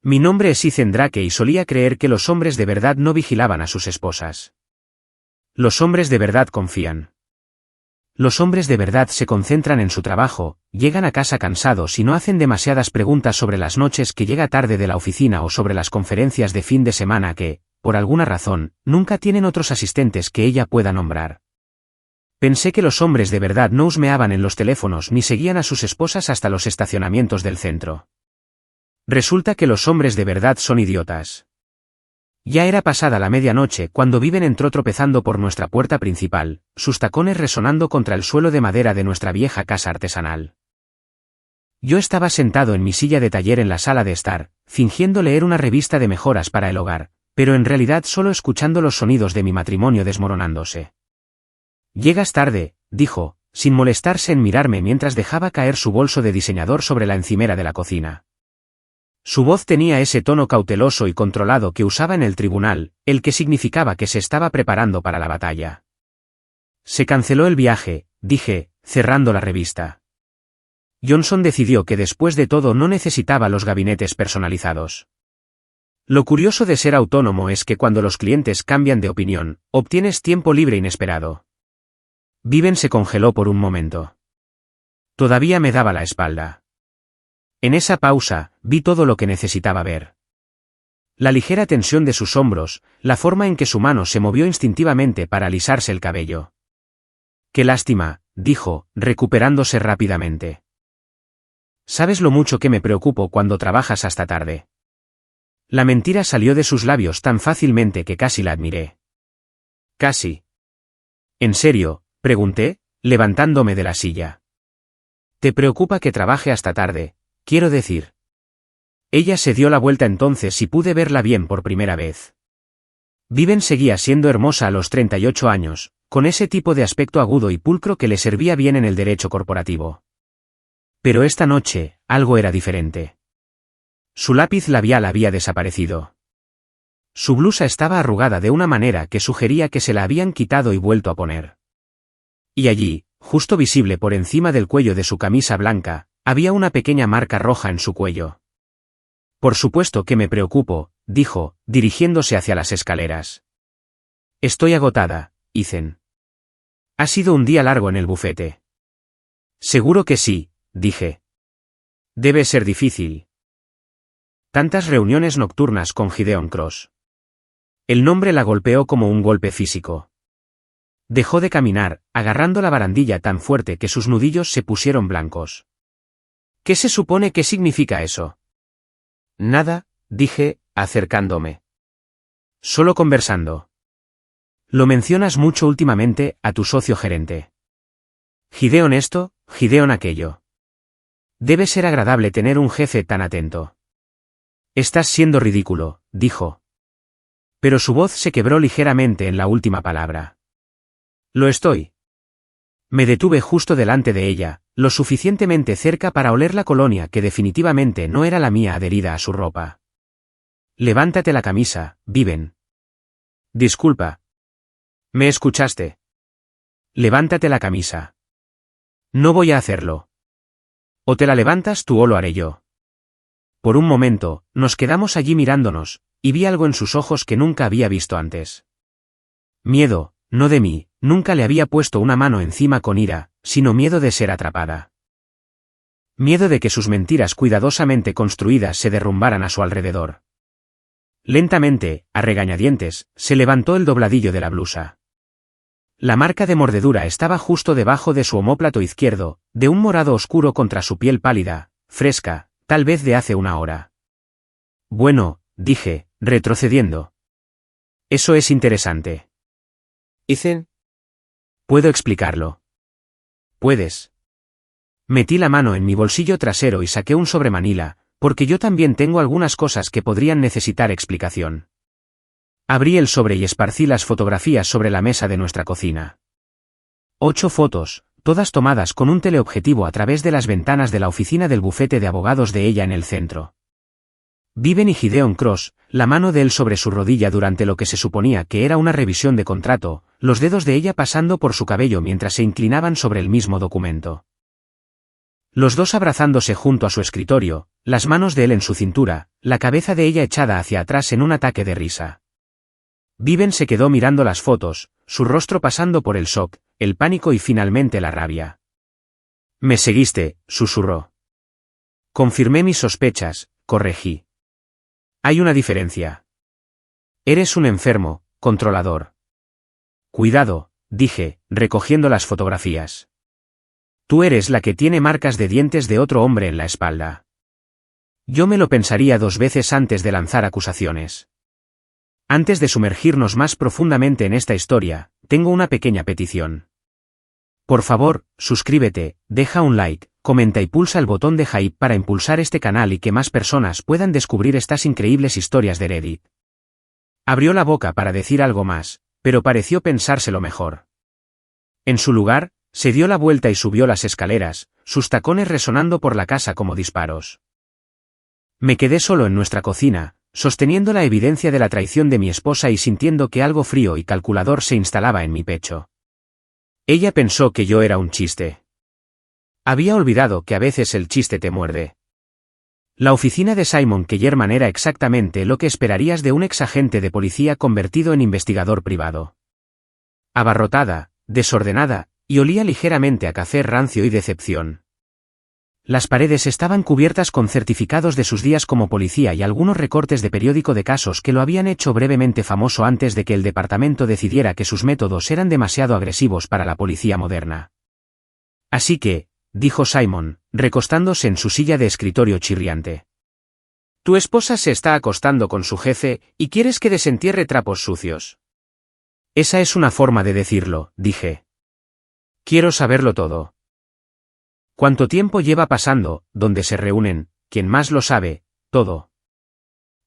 Mi nombre es Ethan Drake y solía creer que los hombres de verdad no vigilaban a sus esposas. Los hombres de verdad confían. Los hombres de verdad se concentran en su trabajo, llegan a casa cansados y no hacen demasiadas preguntas sobre las noches que llega tarde de la oficina o sobre las conferencias de fin de semana que, por alguna razón, nunca tienen otros asistentes que ella pueda nombrar. Pensé que los hombres de verdad no husmeaban en los teléfonos ni seguían a sus esposas hasta los estacionamientos del centro. Resulta que los hombres de verdad son idiotas. Ya era pasada la medianoche cuando Viven entró tropezando por nuestra puerta principal, sus tacones resonando contra el suelo de madera de nuestra vieja casa artesanal. Yo estaba sentado en mi silla de taller en la sala de estar, fingiendo leer una revista de mejoras para el hogar, pero en realidad solo escuchando los sonidos de mi matrimonio desmoronándose. «Llegas tarde», dijo, sin molestarse en mirarme mientras dejaba caer su bolso de diseñador sobre la encimera de la cocina. Su voz tenía ese tono cauteloso y controlado que usaba en el tribunal, el que significaba que se estaba preparando para la batalla. Se canceló el viaje, dije, cerrando la revista. Johnson decidió que después de todo no necesitaba los gabinetes personalizados. Lo curioso de ser autónomo es que cuando los clientes cambian de opinión, obtienes tiempo libre inesperado. Viven se congeló por un momento. Todavía me daba la espalda. En esa pausa, vi todo lo que necesitaba ver. La ligera tensión de sus hombros, la forma en que su mano se movió instintivamente para alisarse el cabello. «Qué lástima», dijo, recuperándose rápidamente. «¿Sabes lo mucho que me preocupo cuando trabajas hasta tarde?» La mentira salió de sus labios tan fácilmente que casi la admiré. «Casi». «¿En serio?», pregunté, levantándome de la silla. «¿Te preocupa que trabaje hasta tarde? Quiero decir». Ella se dio la vuelta entonces y pude verla bien por primera vez. Viven seguía siendo hermosa a los 38 años, con ese tipo de aspecto agudo y pulcro que le servía bien en el derecho corporativo. Pero esta noche, algo era diferente. Su lápiz labial había desaparecido. Su blusa estaba arrugada de una manera que sugería que se la habían quitado y vuelto a poner. Y allí, justo visible por encima del cuello de su camisa blanca, había una pequeña marca roja en su cuello. «Por supuesto que me preocupo», dijo, dirigiéndose hacia las escaleras. «Estoy agotada, Ethan. Ha sido un día largo en el bufete». «Seguro que sí», dije. «Debe ser difícil». Tantas reuniones nocturnas con Gideon Cross. El nombre la golpeó como un golpe físico. Dejó de caminar, agarrando la barandilla tan fuerte que sus nudillos se pusieron blancos. «¿Qué se supone que significa eso?» «Nada», dije, acercándome. «Solo conversando». «Lo mencionas mucho últimamente a tu socio gerente. Gideon esto, Gideon aquello. Debe ser agradable tener un jefe tan atento». «Estás siendo ridículo», dijo. Pero su voz se quebró ligeramente en la última palabra. «Lo estoy». Me detuve justo delante de ella, lo suficientemente cerca para oler la colonia que definitivamente no era la mía adherida a su ropa. «Levántate la camisa, Viven». «Disculpa». «¿Me escuchaste?» «Levántate la camisa». «No voy a hacerlo. O te la levantas tú o lo haré yo». Por un momento, nos quedamos allí mirándonos, y vi algo en sus ojos que nunca había visto antes. Miedo, no de mí, nunca le había puesto una mano encima con ira, sino miedo de ser atrapada. Miedo de que sus mentiras cuidadosamente construidas se derrumbaran a su alrededor. Lentamente, a regañadientes, se levantó el dobladillo de la blusa. La marca de mordedura estaba justo debajo de su omóplato izquierdo, de un morado oscuro contra su piel pálida, fresca, tal vez de hace una hora. «Bueno», dije, retrocediendo. «Eso es interesante». «Ethan». «Puedo explicarlo». «Puedes». Metí la mano en mi bolsillo trasero y saqué un sobre manila, porque yo también tengo algunas cosas que podrían necesitar explicación. Abrí el sobre y esparcí las fotografías sobre la mesa de nuestra cocina. 8 fotos, todas tomadas con un teleobjetivo a través de las ventanas de la oficina del bufete de abogados de ella en el centro. Viven y Gideon Cross, la mano de él sobre su rodilla durante lo que se suponía que era una revisión de contrato, los dedos de ella pasando por su cabello mientras se inclinaban sobre el mismo documento. Los dos abrazándose junto a su escritorio, las manos de él en su cintura, la cabeza de ella echada hacia atrás en un ataque de risa. Viven se quedó mirando las fotos, su rostro pasando por el shock, el pánico y finalmente la rabia. «Me seguiste», susurró. Confirmé mis sospechas, corregí. Hay una diferencia. Eres un enfermo, controlador. Cuidado, dije, recogiendo las fotografías. Tú eres la que tiene marcas de dientes de otro hombre en la espalda. Yo me lo pensaría 2 veces antes de lanzar acusaciones. Antes de sumergirnos más profundamente en esta historia, tengo una pequeña petición. Por favor, suscríbete, deja un like, comenta y pulsa el botón de hype para impulsar este canal y que más personas puedan descubrir estas increíbles historias de Reddit. Abrió la boca para decir algo más, pero pareció pensárselo mejor. En su lugar, se dio la vuelta y subió las escaleras, sus tacones resonando por la casa como disparos. Me quedé solo en nuestra cocina, sosteniendo la evidencia de la traición de mi esposa y sintiendo que algo frío y calculador se instalaba en mi pecho. Ella pensó que yo era un chiste. Había olvidado que a veces el chiste te muerde. La oficina de Simon Kellerman era exactamente lo que esperarías de un exagente de policía convertido en investigador privado. Abarrotada, desordenada, y olía ligeramente a café rancio y decepción. Las paredes estaban cubiertas con certificados de sus días como policía y algunos recortes de periódico de casos que lo habían hecho brevemente famoso antes de que el departamento decidiera que sus métodos eran demasiado agresivos para la policía moderna. Así que, dijo Simon, recostándose en su silla de escritorio chirriante. Tu esposa se está acostando con su jefe, y quieres que desentierre trapos sucios. Esa es una forma de decirlo, dije. Quiero saberlo todo. ¿Cuánto tiempo lleva pasando, dónde se reúnen, quién más lo sabe, todo?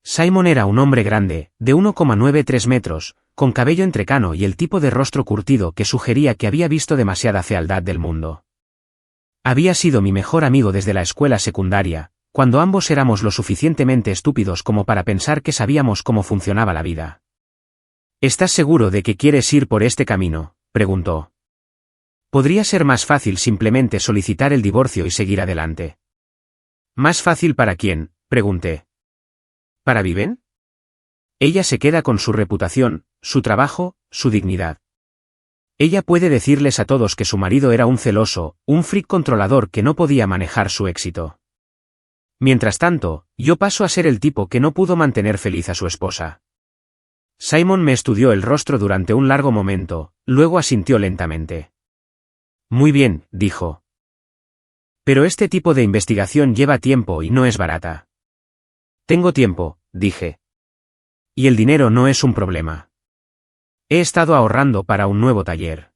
Simon era un hombre grande, de 1,93 metros, con cabello entrecano y el tipo de rostro curtido que sugería que había visto demasiada fealdad del mundo. Había sido mi mejor amigo desde la escuela secundaria, cuando ambos éramos lo suficientemente estúpidos como para pensar que sabíamos cómo funcionaba la vida. ¿Estás seguro de que quieres ir por este camino?, preguntó. Podría ser más fácil simplemente solicitar el divorcio y seguir adelante. ¿Más fácil para quién?, pregunté. ¿Para Viven? Ella se queda con su reputación, su trabajo, su dignidad. Ella puede decirles a todos que su marido era un celoso, un freak controlador que no podía manejar su éxito. Mientras tanto, yo paso a ser el tipo que no pudo mantener feliz a su esposa. Simon me estudió el rostro durante un largo momento, luego asintió lentamente. Muy bien, dijo. Pero este tipo de investigación lleva tiempo y no es barata. Tengo tiempo, dije. Y el dinero no es un problema. He estado ahorrando para un nuevo taller.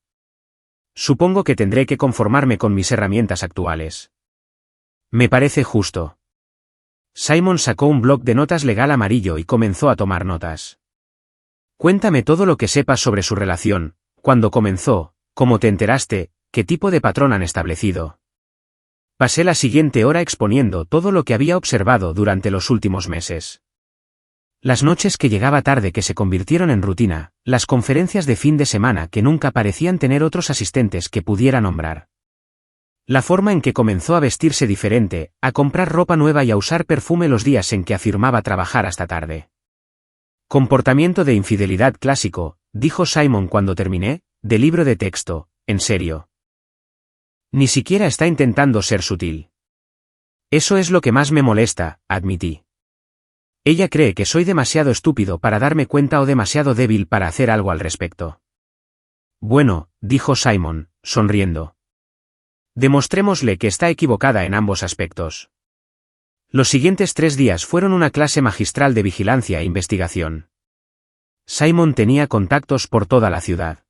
Supongo que tendré que conformarme con mis herramientas actuales. Me parece justo. Simon sacó un bloc de notas legal amarillo y comenzó a tomar notas. Cuéntame todo lo que sepas sobre su relación, cuándo comenzó, cómo te enteraste, qué tipo de patrón han establecido. Pasé la siguiente hora exponiendo todo lo que había observado durante los últimos meses. Las noches que llegaba tarde que se convirtieron en rutina, las conferencias de fin de semana que nunca parecían tener otros asistentes que pudiera nombrar. La forma en que comenzó a vestirse diferente, a comprar ropa nueva y a usar perfume los días en que afirmaba trabajar hasta tarde. Comportamiento de infidelidad clásico, dijo Simon cuando terminé, de libro de texto, en serio. Ni siquiera está intentando ser sutil. Eso es lo que más me molesta, admití. Ella cree que soy demasiado estúpido para darme cuenta o demasiado débil para hacer algo al respecto. Bueno, dijo Simon, sonriendo. Demostrémosle que está equivocada en ambos aspectos. Los siguientes 3 días fueron una clase magistral de vigilancia e investigación. Simon tenía contactos por toda la ciudad.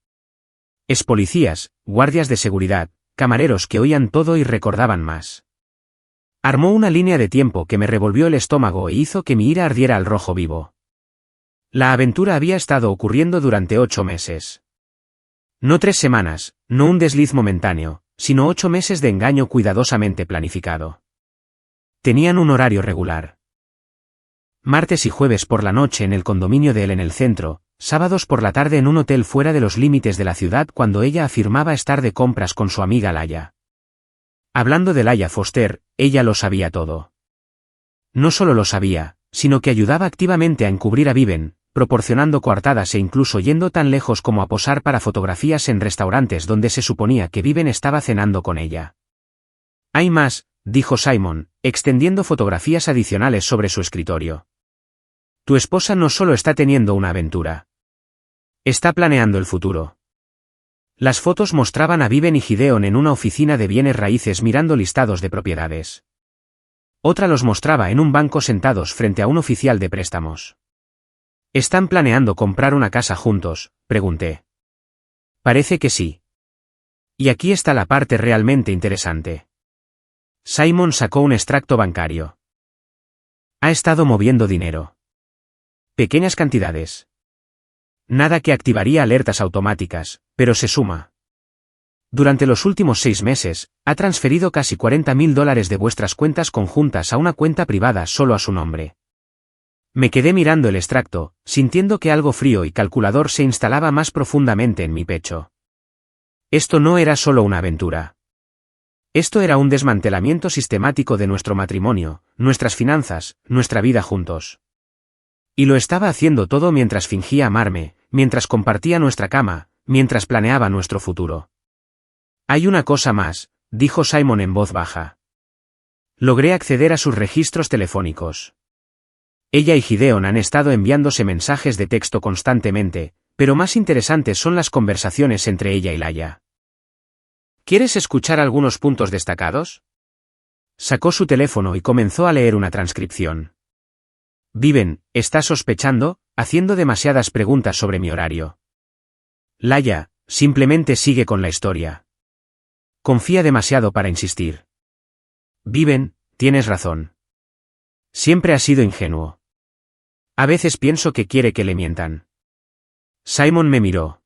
Expolicías, guardias de seguridad, camareros que oían todo y recordaban más. Armó una línea de tiempo que me revolvió el estómago e hizo que mi ira ardiera al rojo vivo. La aventura había estado ocurriendo durante 8 meses. No 3 semanas, no un desliz momentáneo, sino 8 meses de engaño cuidadosamente planificado. Tenían un horario regular. Martes y jueves por la noche en el condominio de él en el centro, sábados por la tarde en un hotel fuera de los límites de la ciudad cuando ella afirmaba estar de compras con su amiga Laia. Hablando de Laia Foster, ella lo sabía todo. No solo lo sabía, sino que ayudaba activamente a encubrir a Viven, proporcionando coartadas e incluso yendo tan lejos como a posar para fotografías en restaurantes donde se suponía que Viven estaba cenando con ella. Hay más, dijo Simon, extendiendo fotografías adicionales sobre su escritorio. Tu esposa no solo está teniendo una aventura. Está planeando el futuro. Las fotos mostraban a Viven y Gideon en una oficina de bienes raíces mirando listados de propiedades. Otra los mostraba en un banco sentados frente a un oficial de préstamos. ¿Están planeando comprar una casa juntos?, pregunté. Parece que sí. Y aquí está la parte realmente interesante. Simon sacó un extracto bancario. Ha estado moviendo dinero. Pequeñas cantidades. Nada que activaría alertas automáticas, pero se suma. Durante los últimos 6 meses, ha transferido casi $40.000 de vuestras cuentas conjuntas a una cuenta privada solo a su nombre. Me quedé mirando el extracto, sintiendo que algo frío y calculador se instalaba más profundamente en mi pecho. Esto no era solo una aventura. Esto era un desmantelamiento sistemático de nuestro matrimonio, nuestras finanzas, nuestra vida juntos. Y lo estaba haciendo todo mientras fingía amarme, mientras compartía nuestra cama, mientras planeaba nuestro futuro. Hay una cosa más, dijo Simon en voz baja. Logré acceder a sus registros telefónicos. Ella y Gideon han estado enviándose mensajes de texto constantemente, pero más interesantes son las conversaciones entre ella y Laia. ¿Quieres escuchar algunos puntos destacados? Sacó su teléfono y comenzó a leer una transcripción. Viven, está sospechando, haciendo demasiadas preguntas sobre mi horario. Laia, simplemente sigue con la historia. Confía demasiado para insistir. Viven, tienes razón. Siempre ha sido ingenuo. A veces pienso que quiere que le mientan. Simon me miró.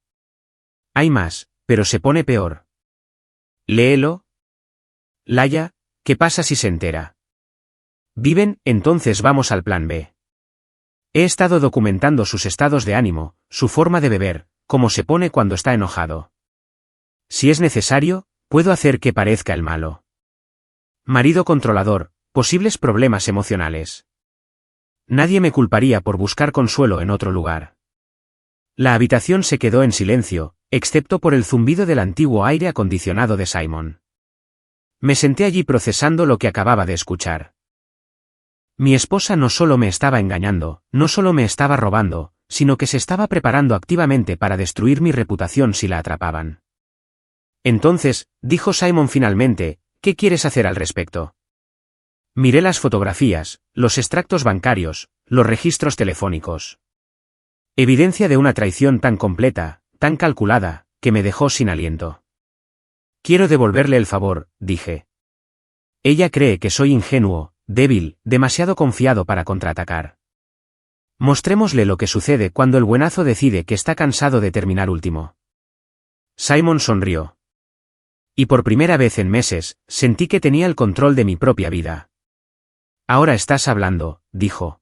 Hay más, pero se pone peor. Léelo. Laia, ¿qué pasa si se entera? Viven, entonces vamos al plan B. He estado documentando sus estados de ánimo, su forma de beber, cómo se pone cuando está enojado. Si es necesario, puedo hacer que parezca el malo. Marido controlador, posibles problemas emocionales. Nadie me culparía por buscar consuelo en otro lugar. La habitación se quedó en silencio, excepto por el zumbido del antiguo aire acondicionado de Simon. Me senté allí procesando lo que acababa de escuchar. Mi esposa no solo me estaba engañando, no solo me estaba robando, sino que se estaba preparando activamente para destruir mi reputación si la atrapaban. Entonces, dijo Simon finalmente, ¿qué quieres hacer al respecto? Miré las fotografías, los extractos bancarios, los registros telefónicos. Evidencia de una traición tan completa, tan calculada, que me dejó sin aliento. Quiero devolverle el favor, dije. Ella cree que soy ingenuo, débil, demasiado confiado para contraatacar. Mostrémosle lo que sucede cuando el buenazo decide que está cansado de terminar último. Simon sonrió. Y por primera vez en meses, sentí que tenía el control de mi propia vida. Ahora estás hablando, dijo.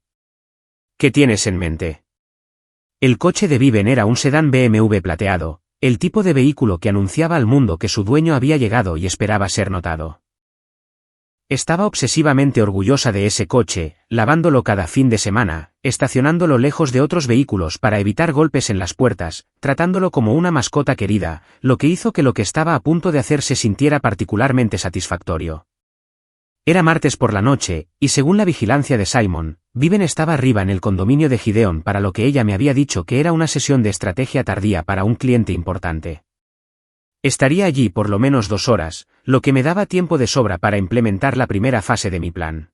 ¿Qué tienes en mente? El coche de Viven era un sedán BMW plateado, el tipo de vehículo que anunciaba al mundo que su dueño había llegado y esperaba ser notado. Estaba obsesivamente orgullosa de ese coche, lavándolo cada fin de semana, estacionándolo lejos de otros vehículos para evitar golpes en las puertas, tratándolo como una mascota querida, lo que hizo que lo que estaba a punto de hacer se sintiera particularmente satisfactorio. Era martes por la noche, y según la vigilancia de Simon, Viven estaba arriba en el condominio de Gideon para lo que ella me había dicho que era una sesión de estrategia tardía para un cliente importante. Estaría allí por lo menos 2 horas, lo que me daba tiempo de sobra para implementar la primera fase de mi plan.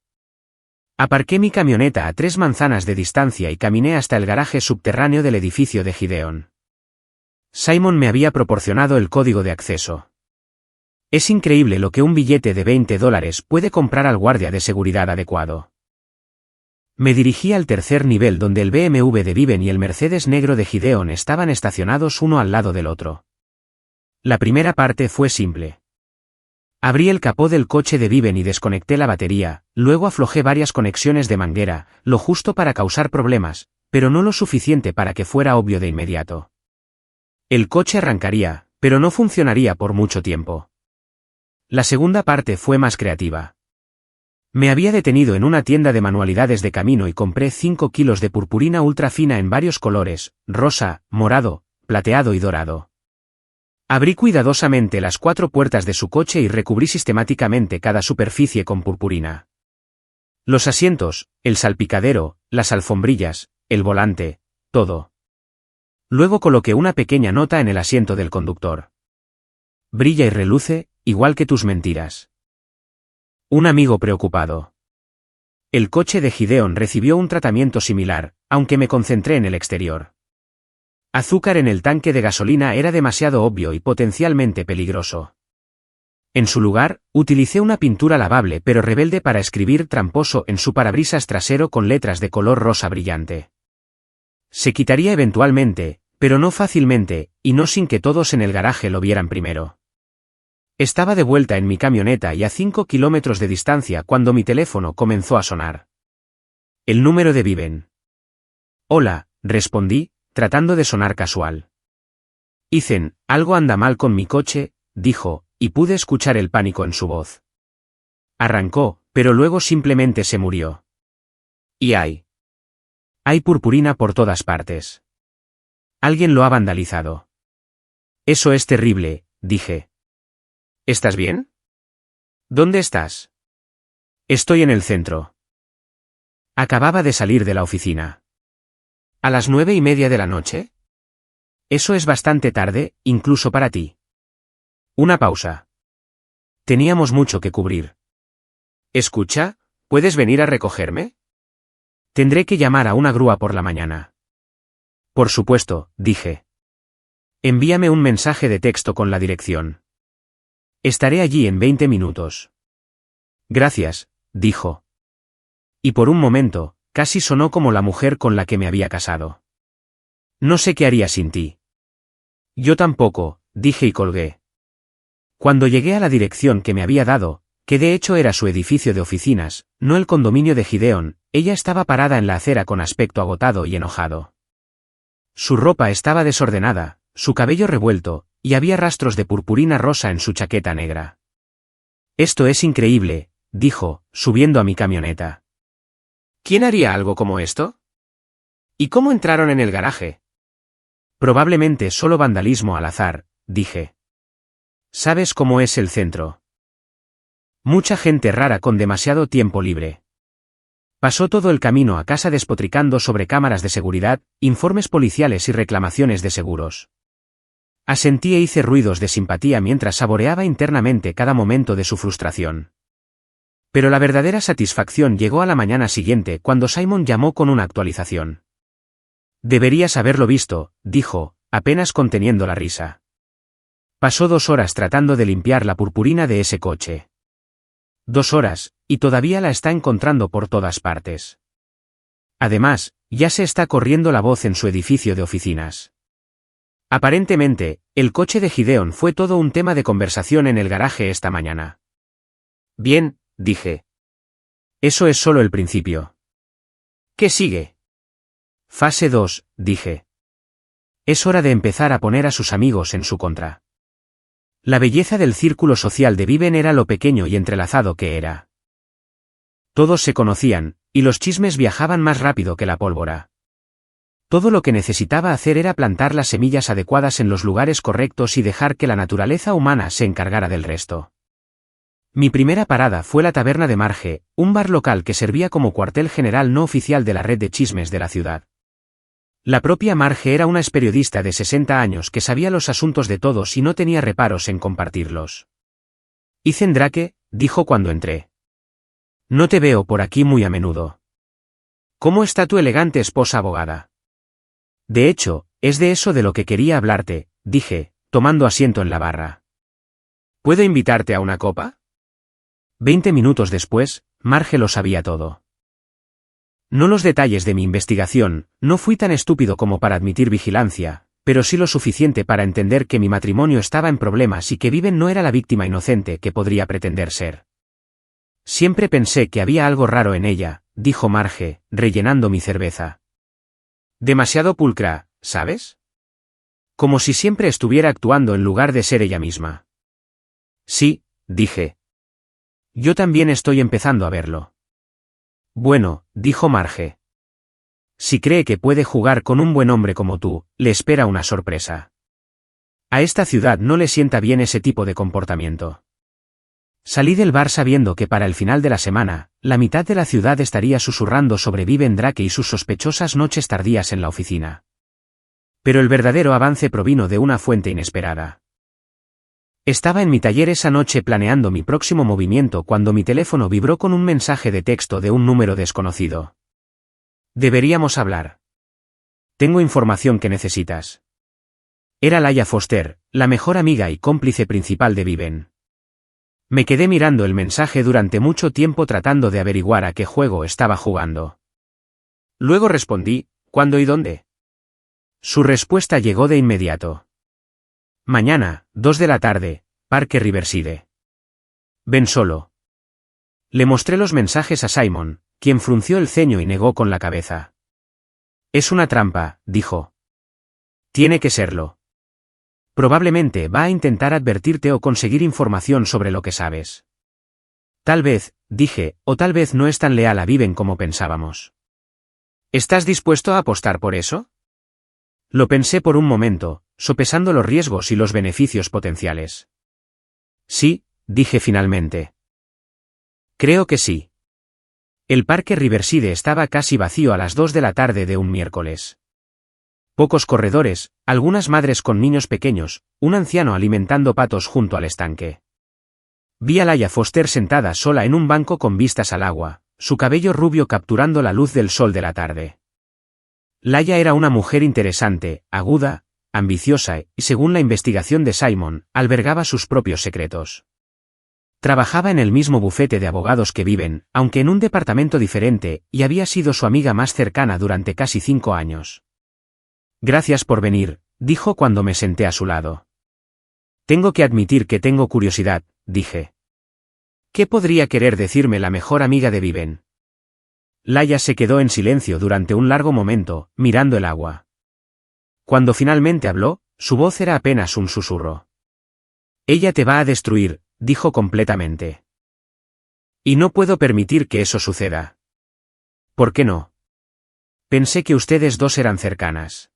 Aparqué mi camioneta a 3 manzanas de distancia y caminé hasta el garaje subterráneo del edificio de Gideon. Simon me había proporcionado el código de acceso. Es increíble lo que un billete de $20 puede comprar al guardia de seguridad adecuado. Me dirigí al tercer nivel donde el BMW de Viven y el Mercedes negro de Gideon estaban estacionados uno al lado del otro. La primera parte fue simple. Abrí el capó del coche de Viven y desconecté la batería, luego aflojé varias conexiones de manguera, lo justo para causar problemas, pero no lo suficiente para que fuera obvio de inmediato. El coche arrancaría, pero no funcionaría por mucho tiempo. La segunda parte fue más creativa. Me había detenido en una tienda de manualidades de camino y compré 5 kilos de purpurina ultra fina en varios colores, rosa, morado, plateado y dorado. Abrí cuidadosamente las 4 puertas de su coche y recubrí sistemáticamente cada superficie con purpurina. Los asientos, el salpicadero, las alfombrillas, el volante, todo. Luego coloqué una pequeña nota en el asiento del conductor. Brilla y reluce, igual que tus mentiras. Un amigo preocupado. El coche de Gideon recibió un tratamiento similar, aunque me concentré en el exterior. Azúcar en el tanque de gasolina era demasiado obvio y potencialmente peligroso. En su lugar, utilicé una pintura lavable pero rebelde para escribir tramposo en su parabrisas trasero con letras de color rosa brillante. Se quitaría eventualmente, pero no fácilmente, y no sin que todos en el garaje lo vieran primero. Estaba de vuelta en mi camioneta y a 5 kilómetros de distancia cuando mi teléfono comenzó a sonar. El número de Viven. Hola, respondí, tratando de sonar casual. Ethan, algo anda mal con mi coche, dijo, y pude escuchar el pánico en su voz. Arrancó, pero luego simplemente se murió. Y hay purpurina por todas partes. Alguien lo ha vandalizado. Eso es terrible, dije. ¿Estás bien? ¿Dónde estás? Estoy en el centro. Acababa de salir de la oficina. ¿A las 9:30 de la noche? Eso es bastante tarde, incluso para ti. Una pausa. Teníamos mucho que cubrir. Escucha, ¿puedes venir a recogerme? Tendré que llamar a una grúa por la mañana. Por supuesto, dije. Envíame un mensaje de texto con la dirección. Estaré allí en 20 minutos. Gracias, dijo. Y por un momento, casi sonó como la mujer con la que me había casado. No sé qué haría sin ti. Yo tampoco, dije y colgué. Cuando llegué a la dirección que me había dado, que de hecho era su edificio de oficinas, no el condominio de Gideon, ella estaba parada en la acera con aspecto agotado y enojado. Su ropa estaba desordenada, su cabello revuelto, y había rastros de purpurina rosa en su chaqueta negra. Esto es increíble, dijo, subiendo a mi camioneta. ¿Quién haría algo como esto? ¿Y cómo entraron en el garaje? Probablemente solo vandalismo al azar, dije. ¿Sabes cómo es el centro? Mucha gente rara con demasiado tiempo libre. Pasó todo el camino a casa despotricando sobre cámaras de seguridad, informes policiales y reclamaciones de seguros. Asentí e hice ruidos de simpatía mientras saboreaba internamente cada momento de su frustración. Pero la verdadera satisfacción llegó a la mañana siguiente cuando Simon llamó con una actualización. Deberías haberlo visto, dijo, apenas conteniendo la risa. Pasó 2 horas tratando de limpiar la purpurina de ese coche. 2 horas, y todavía la está encontrando por todas partes. Además, ya se está corriendo la voz en su edificio de oficinas. Aparentemente, el coche de Gideon fue todo un tema de conversación en el garaje esta mañana. Bien, dije. Eso es solo el principio. ¿Qué sigue? Fase 2, dije. Es hora de empezar a poner a sus amigos en su contra. La belleza del círculo social de Viven era lo pequeño y entrelazado que era. Todos se conocían, y los chismes viajaban más rápido que la pólvora. Todo lo que necesitaba hacer era plantar las semillas adecuadas en los lugares correctos y dejar que la naturaleza humana se encargara del resto. Mi primera parada fue la taberna de Marge, un bar local que servía como cuartel general no oficial de la red de chismes de la ciudad. La propia Marge era una periodista de 60 años que sabía los asuntos de todos y no tenía reparos en compartirlos. Ethan Drake, dijo cuando entré. No te veo por aquí muy a menudo. ¿Cómo está tu elegante esposa abogada? De hecho, es de eso de lo que quería hablarte, dije, tomando asiento en la barra. ¿Puedo invitarte a una copa? 20 minutos después, Marge lo sabía todo. No los detalles de mi investigación, no fui tan estúpido como para admitir vigilancia, pero sí lo suficiente para entender que mi matrimonio estaba en problemas y que Viven no era la víctima inocente que podría pretender ser. Siempre pensé que había algo raro en ella, dijo Marge, rellenando mi cerveza. Demasiado pulcra, ¿sabes? Como si siempre estuviera actuando en lugar de ser ella misma. Sí, dije. Yo también estoy empezando a verlo. Bueno, dijo Marge. Si cree que puede jugar con un buen hombre como tú, le espera una sorpresa. A esta ciudad no le sienta bien ese tipo de comportamiento. Salí del bar sabiendo que para el final de la semana, la mitad de la ciudad estaría susurrando sobre Viven Drake y sus sospechosas noches tardías en la oficina. Pero el verdadero avance provino de una fuente inesperada. Estaba en mi taller esa noche planeando mi próximo movimiento cuando mi teléfono vibró con un mensaje de texto de un número desconocido. Deberíamos hablar. Tengo información que necesitas. Era Laia Foster, la mejor amiga y cómplice principal de Viven. Me quedé mirando el mensaje durante mucho tiempo tratando de averiguar a qué juego estaba jugando. Luego respondí, ¿cuándo y dónde? Su respuesta llegó de inmediato. Mañana, 2 de la tarde, Parque Riverside. Ven solo. Le mostré los mensajes a Simon, quien frunció el ceño y negó con la cabeza. Es una trampa, dijo. Tiene que serlo. Probablemente va a intentar advertirte o conseguir información sobre lo que sabes. Tal vez, dije, o tal vez no es tan leal a Viven como pensábamos. ¿Estás dispuesto a apostar por eso? Lo pensé por un momento, sopesando los riesgos y los beneficios potenciales. Sí, dije finalmente. Creo que sí. El Parque Riverside estaba casi vacío a las 2 de la tarde de un miércoles. Pocos corredores, algunas madres con niños pequeños, un anciano alimentando patos junto al estanque. Vi a Laia Foster sentada sola en un banco con vistas al agua, su cabello rubio capturando la luz del sol de la tarde. Laia era una mujer interesante, aguda, ambiciosa y, según la investigación de Simon, albergaba sus propios secretos. Trabajaba en el mismo bufete de abogados que Viven, aunque en un departamento diferente, y había sido su amiga más cercana durante casi 5 años. Gracias por venir, dijo cuando me senté a su lado. Tengo que admitir que tengo curiosidad, dije. ¿Qué podría querer decirme la mejor amiga de Viven? Laia se quedó en silencio durante un largo momento, mirando el agua. Cuando finalmente habló, su voz era apenas un susurro. Ella te va a destruir, dijo completamente. Y no puedo permitir que eso suceda. ¿Por qué no? Pensé que ustedes dos eran cercanas.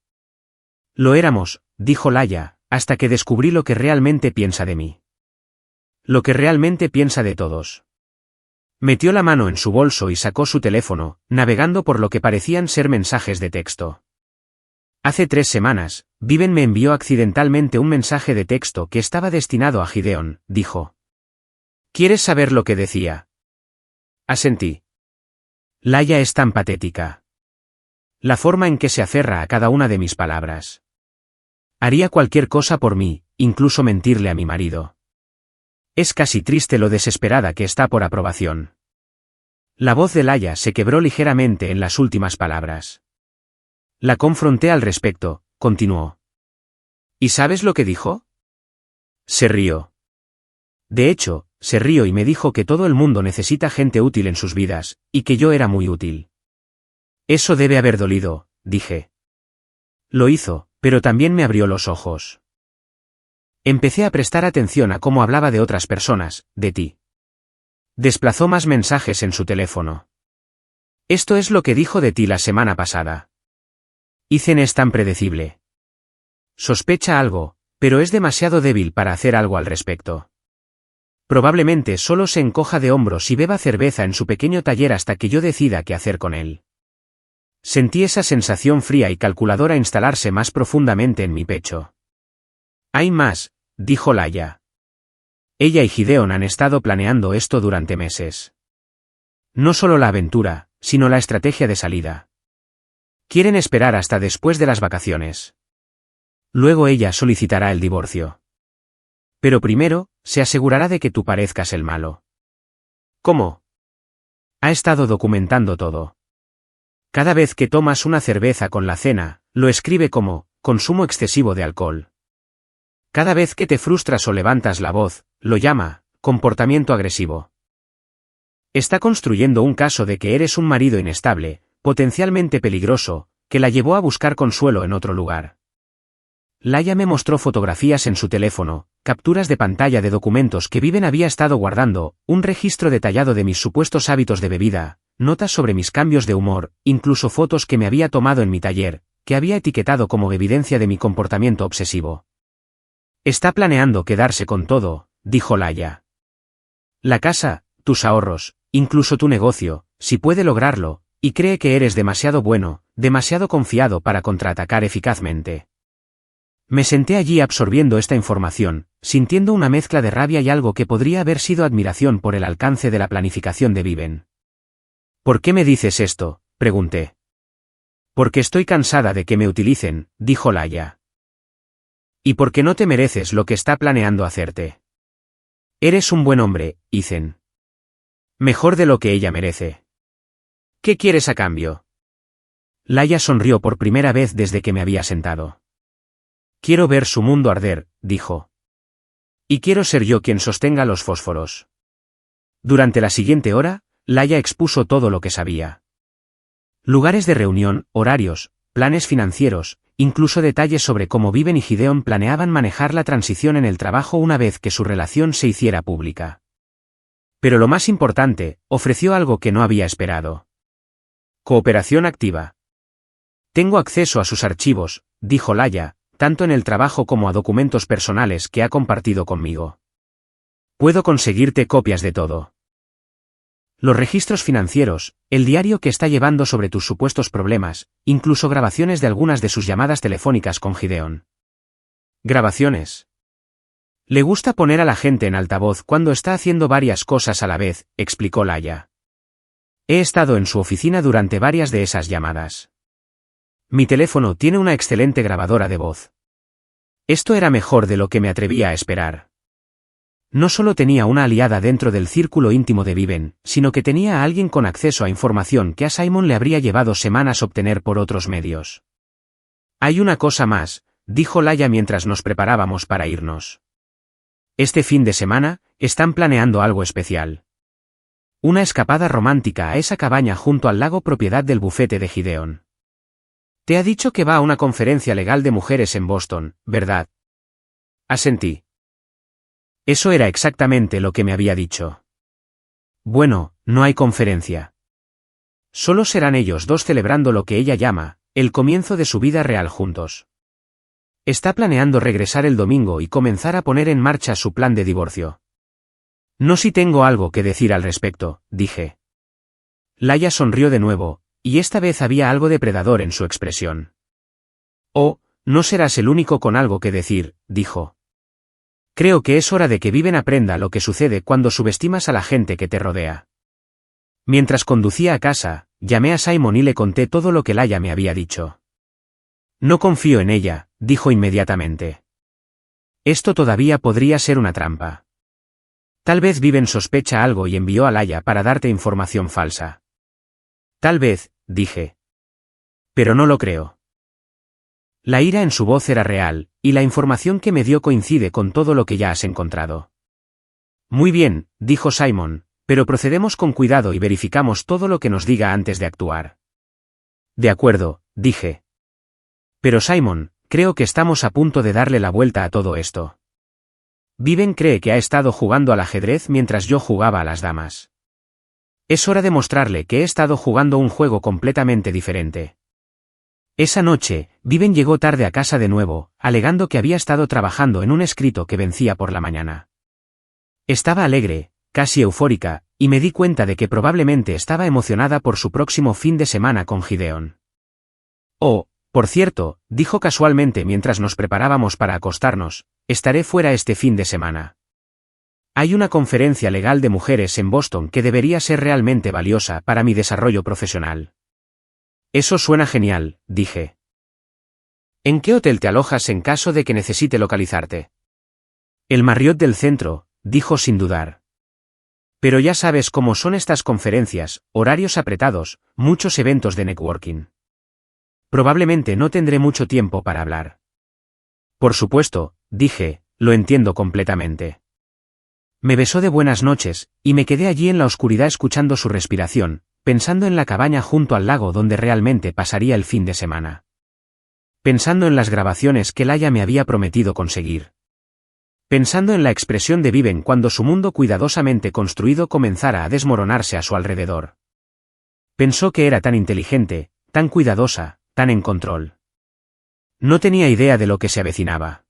Lo éramos, dijo Laia, hasta que descubrí lo que realmente piensa de mí. Lo que realmente piensa de todos. Metió la mano en su bolso y sacó su teléfono, navegando por lo que parecían ser mensajes de texto. Hace 3 semanas, Viven me envió accidentalmente un mensaje de texto que estaba destinado a Gideon, dijo. ¿Quieres saber lo que decía? Asentí. Laia es tan patética. La forma en que se aferra a cada una de mis palabras. Haría cualquier cosa por mí, incluso mentirle a mi marido. Es casi triste lo desesperada que está por aprobación. La voz de Laia se quebró ligeramente en las últimas palabras. La confronté al respecto, continuó. ¿Y sabes lo que dijo? Se rió. De hecho, se rió y me dijo que todo el mundo necesita gente útil en sus vidas, y que yo era muy útil. Eso debe haber dolido, dije. Lo hizo, pero también me abrió los ojos. Empecé a prestar atención a cómo hablaba de otras personas, de ti. Desplazó más mensajes en su teléfono. Esto es lo que dijo de ti la semana pasada. Ethan es tan predecible. Sospecha algo, pero es demasiado débil para hacer algo al respecto. Probablemente solo se encoja de hombros y beba cerveza en su pequeño taller hasta que yo decida qué hacer con él. Sentí esa sensación fría y calculadora instalarse más profundamente en mi pecho. Hay más, dijo Laia. Ella y Gideon han estado planeando esto durante meses. No solo la aventura, sino la estrategia de salida. Quieren esperar hasta después de las vacaciones. Luego ella solicitará el divorcio. Pero primero, se asegurará de que tú parezcas el malo. ¿Cómo? Ha estado documentando todo. Cada vez que tomas una cerveza con la cena, lo escribe como, consumo excesivo de alcohol. Cada vez que te frustras o levantas la voz, lo llama, comportamiento agresivo. Está construyendo un caso de que eres un marido inestable, potencialmente peligroso, que la llevó a buscar consuelo en otro lugar. Laia me mostró fotografías en su teléfono, capturas de pantalla de documentos que Viven había estado guardando, un registro detallado de mis supuestos hábitos de bebida, notas sobre mis cambios de humor, incluso fotos que me había tomado en mi taller, que había etiquetado como evidencia de mi comportamiento obsesivo. Está planeando quedarse con todo, dijo Laia. La casa, tus ahorros, incluso tu negocio, si puede lograrlo, y cree que eres demasiado bueno, demasiado confiado para contraatacar eficazmente. Me senté allí absorbiendo esta información, sintiendo una mezcla de rabia y algo que podría haber sido admiración por el alcance de la planificación de Viven. ¿Por qué me dices esto?, pregunté. Porque estoy cansada de que me utilicen, dijo Laia. Y porque no te mereces lo que está planeando hacerte. Eres un buen hombre, Ethan. Mejor de lo que ella merece. ¿Qué quieres a cambio? Laia sonrió por primera vez desde que me había sentado. Quiero ver su mundo arder, dijo. Y quiero ser yo quien sostenga los fósforos. Durante la siguiente hora, Laia expuso todo lo que sabía. Lugares de reunión, horarios, planes financieros, incluso detalles sobre cómo Viven y Gideon planeaban manejar la transición en el trabajo una vez que su relación se hiciera pública. Pero lo más importante, ofreció algo que no había esperado. Cooperación activa. Tengo acceso a sus archivos, dijo Laia, tanto en el trabajo como a documentos personales que ha compartido conmigo. Puedo conseguirte copias de todo. Los registros financieros, el diario que está llevando sobre tus supuestos problemas, incluso grabaciones de algunas de sus llamadas telefónicas con Gideon. Grabaciones. Le gusta poner a la gente en altavoz cuando está haciendo varias cosas a la vez, explicó Laia. He estado en su oficina durante varias de esas llamadas. Mi teléfono tiene una excelente grabadora de voz. Esto era mejor de lo que me atrevía a esperar. No solo tenía una aliada dentro del círculo íntimo de Viven, sino que tenía a alguien con acceso a información que a Simon le habría llevado semanas obtener por otros medios. Hay una cosa más, dijo Laia mientras nos preparábamos para irnos. Este fin de semana, están planeando algo especial. Una escapada romántica a esa cabaña junto al lago propiedad del bufete de Gideon. Te ha dicho que va a una conferencia legal de mujeres en Boston, ¿verdad? Asentí. Eso era exactamente lo que me había dicho. Bueno, no hay conferencia. Solo serán ellos dos celebrando lo que ella llama, el comienzo de su vida real juntos. Está planeando regresar el domingo y comenzar a poner en marcha su plan de divorcio. No si tengo algo que decir al respecto, dije. Laia sonrió de nuevo, y esta vez había algo depredador en su expresión. Oh, no serás el único con algo que decir, dijo. Creo que es hora de que Viven aprenda lo que sucede cuando subestimas a la gente que te rodea. Mientras conducía a casa, llamé a Simon y le conté todo lo que Laia me había dicho. No confío en ella, dijo inmediatamente. Esto todavía podría ser una trampa. Tal vez Viven sospecha algo y envió a Laia para darte información falsa. Tal vez, dije. Pero no lo creo. La ira en su voz era real, y la información que me dio coincide con todo lo que ya has encontrado. Muy bien, dijo Simon, pero procedemos con cuidado y verificamos todo lo que nos diga antes de actuar. De acuerdo, dije. Pero Simon, creo que estamos a punto de darle la vuelta a todo esto. Viven cree que ha estado jugando al ajedrez mientras yo jugaba a las damas. Es hora de mostrarle que he estado jugando un juego completamente diferente. Esa noche, Viven llegó tarde a casa de nuevo, alegando que había estado trabajando en un escrito que vencía por la mañana. Estaba alegre, casi eufórica, y me di cuenta de que probablemente estaba emocionada por su próximo fin de semana con Gideon. Oh, por cierto, dijo casualmente mientras nos preparábamos para acostarnos, estaré fuera este fin de semana. Hay una conferencia legal de mujeres en Boston que debería ser realmente valiosa para mi desarrollo profesional. Eso suena genial, dije. ¿En qué hotel te alojas en caso de que necesite localizarte? El Marriott del centro, dijo sin dudar. Pero ya sabes cómo son estas conferencias, horarios apretados, muchos eventos de networking. Probablemente no tendré mucho tiempo para hablar. Por supuesto, dije, lo entiendo completamente. Me besó de buenas noches, y me quedé allí en la oscuridad escuchando su respiración, pensando en la cabaña junto al lago donde realmente pasaría el fin de semana. Pensando en las grabaciones que Laia me había prometido conseguir. Pensando en la expresión de Viven cuando su mundo cuidadosamente construido comenzara a desmoronarse a su alrededor. Pensó que era tan inteligente, tan cuidadosa, tan en control. No tenía idea de lo que se avecinaba.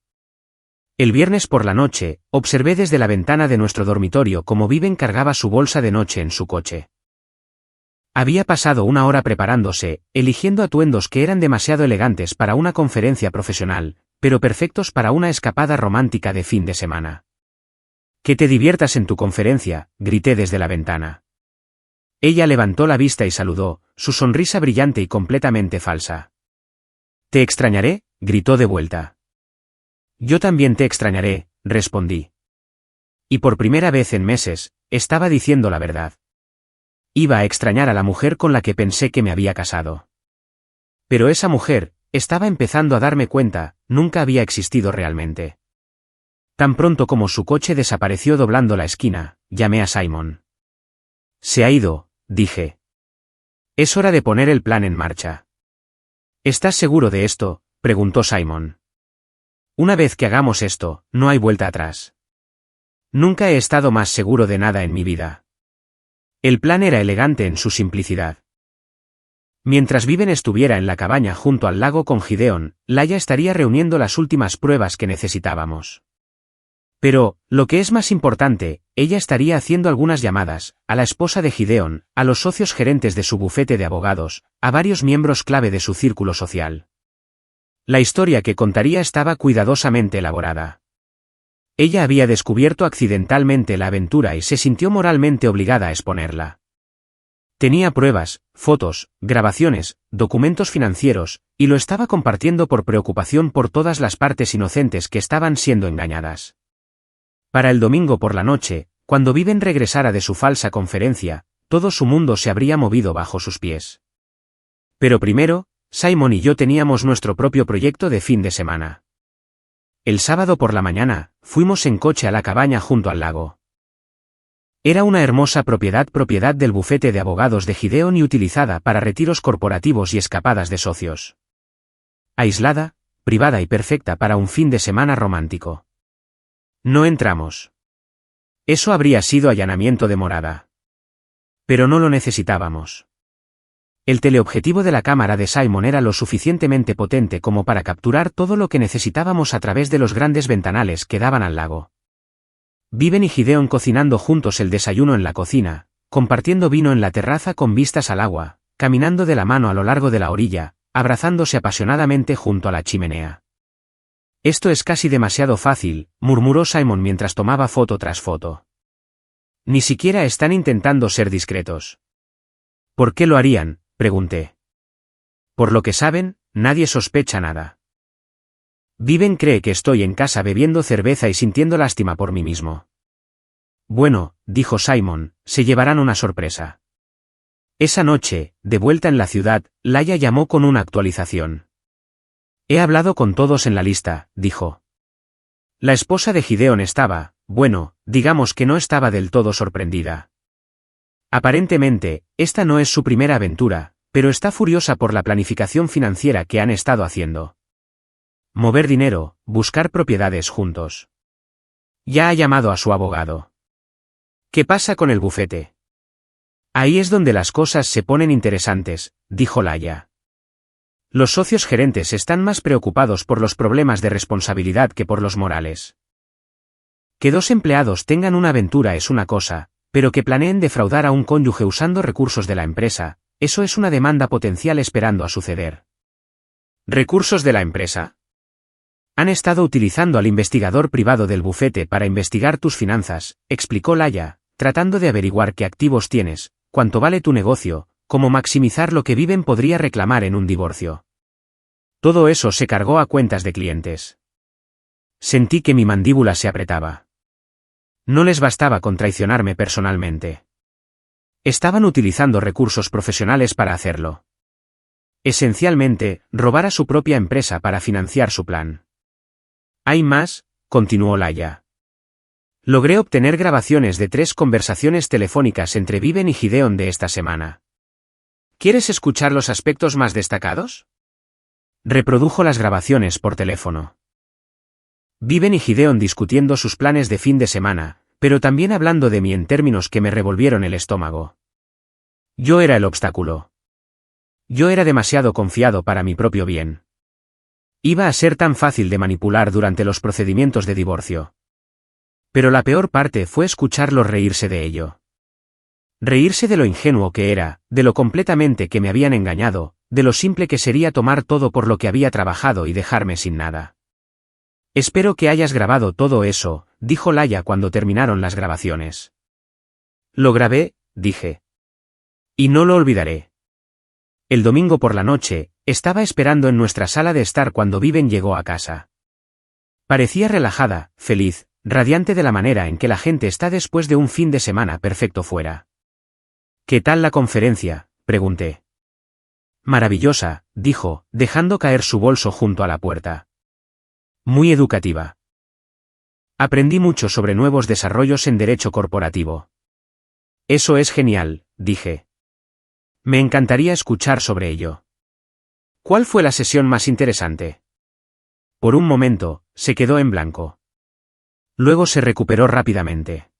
El viernes por la noche, observé desde la ventana de nuestro dormitorio cómo Viven cargaba su bolsa de noche en su coche. Había pasado una hora preparándose, eligiendo atuendos que eran demasiado elegantes para una conferencia profesional, pero perfectos para una escapada romántica de fin de semana. «Que te diviertas en tu conferencia», grité desde la ventana. Ella levantó la vista y saludó, su sonrisa brillante y completamente falsa. «Te extrañaré», gritó de vuelta. «Yo también te extrañaré», respondí. Y por primera vez en meses, estaba diciendo la verdad. Iba a extrañar a la mujer con la que pensé que me había casado. Pero esa mujer, estaba empezando a darme cuenta, nunca había existido realmente. Tan pronto como su coche desapareció doblando la esquina, llamé a Simon. «Se ha ido», dije. «Es hora de poner el plan en marcha». «¿Estás seguro de esto?», preguntó Simon. «Una vez que hagamos esto, no hay vuelta atrás». Nunca he estado más seguro de nada en mi vida. El plan era elegante en su simplicidad. Mientras Viven estuviera en la cabaña junto al lago con Gideon, Laia estaría reuniendo las últimas pruebas que necesitábamos. Pero, lo que es más importante, ella estaría haciendo algunas llamadas, a la esposa de Gideon, a los socios gerentes de su bufete de abogados, a varios miembros clave de su círculo social. La historia que contaría estaba cuidadosamente elaborada. Ella había descubierto accidentalmente la aventura y se sintió moralmente obligada a exponerla. Tenía pruebas, fotos, grabaciones, documentos financieros, y lo estaba compartiendo por preocupación por todas las partes inocentes que estaban siendo engañadas. Para el domingo por la noche, cuando Viven regresara de su falsa conferencia, todo su mundo se habría movido bajo sus pies. Pero primero, Simon y yo teníamos nuestro propio proyecto de fin de semana. El sábado por la mañana, fuimos en coche a la cabaña junto al lago. Era una hermosa propiedad del bufete de abogados de Gideon y utilizada para retiros corporativos y escapadas de socios. Aislada, privada y perfecta para un fin de semana romántico. No entramos. Eso habría sido allanamiento de morada. Pero no lo necesitábamos. El teleobjetivo de la cámara de Simon era lo suficientemente potente como para capturar todo lo que necesitábamos a través de los grandes ventanales que daban al lago. Viven y Gideon cocinando juntos el desayuno en la cocina, compartiendo vino en la terraza con vistas al agua, caminando de la mano a lo largo de la orilla, abrazándose apasionadamente junto a la chimenea. «Esto es casi demasiado fácil», murmuró Simon mientras tomaba foto tras foto. «Ni siquiera están intentando ser discretos». «¿Por qué lo harían?», pregunté. «Por lo que saben, nadie sospecha nada». Viven cree que estoy en casa bebiendo cerveza y sintiendo lástima por mí mismo. «Bueno», dijo Simon, «se llevarán una sorpresa». Esa noche, de vuelta en la ciudad, Laia llamó con una actualización. «He hablado con todos en la lista», dijo. La esposa de Gideon estaba, bueno, digamos que no estaba del todo sorprendida. Aparentemente, esta no es su primera aventura, pero está furiosa por la planificación financiera que han estado haciendo. Mover dinero, buscar propiedades juntos. Ya ha llamado a su abogado. ¿Qué pasa con el bufete? Ahí es donde las cosas se ponen interesantes, dijo Laia. Los socios gerentes están más preocupados por los problemas de responsabilidad que por los morales. Que dos empleados tengan una aventura es una cosa, pero que planeen defraudar a un cónyuge usando recursos de la empresa, eso es una demanda potencial esperando a suceder. ¿Recursos de la empresa? Han estado utilizando al investigador privado del bufete para investigar tus finanzas, explicó Laia, tratando de averiguar qué activos tienes, cuánto vale tu negocio, cómo maximizar lo que Viven podría reclamar en un divorcio. Todo eso se cargó a cuentas de clientes. Sentí que mi mandíbula se apretaba. No les bastaba con traicionarme personalmente. Estaban utilizando recursos profesionales para hacerlo. Esencialmente, robar a su propia empresa para financiar su plan. Hay más, continuó Laia. Logré obtener grabaciones de 3 conversaciones telefónicas entre Viven y Gideon de esta semana. ¿Quieres escuchar los aspectos más destacados? Reprodujo las grabaciones por teléfono. Viven y Gideon discutiendo sus planes de fin de semana, pero también hablando de mí en términos que me revolvieron el estómago. Yo era el obstáculo. Yo era demasiado confiado para mi propio bien. Iba a ser tan fácil de manipular durante los procedimientos de divorcio. Pero la peor parte fue escucharlos reírse de ello. Reírse de lo ingenuo que era, de lo completamente que me habían engañado, de lo simple que sería tomar todo por lo que había trabajado y dejarme sin nada. Espero que hayas grabado todo eso, dijo Laia cuando terminaron las grabaciones. Lo grabé, dije. Y no lo olvidaré. El domingo por la noche, estaba esperando en nuestra sala de estar cuando Viven llegó a casa. Parecía relajada, feliz, radiante de la manera en que la gente está después de un fin de semana perfecto fuera. ¿Qué tal la conferencia?, pregunté. Maravillosa, dijo, dejando caer su bolso junto a la puerta. Muy educativa. Aprendí mucho sobre nuevos desarrollos en derecho corporativo. Eso es genial, dije. Me encantaría escuchar sobre ello. ¿Cuál fue la sesión más interesante? Por un momento, se quedó en blanco. Luego se recuperó rápidamente.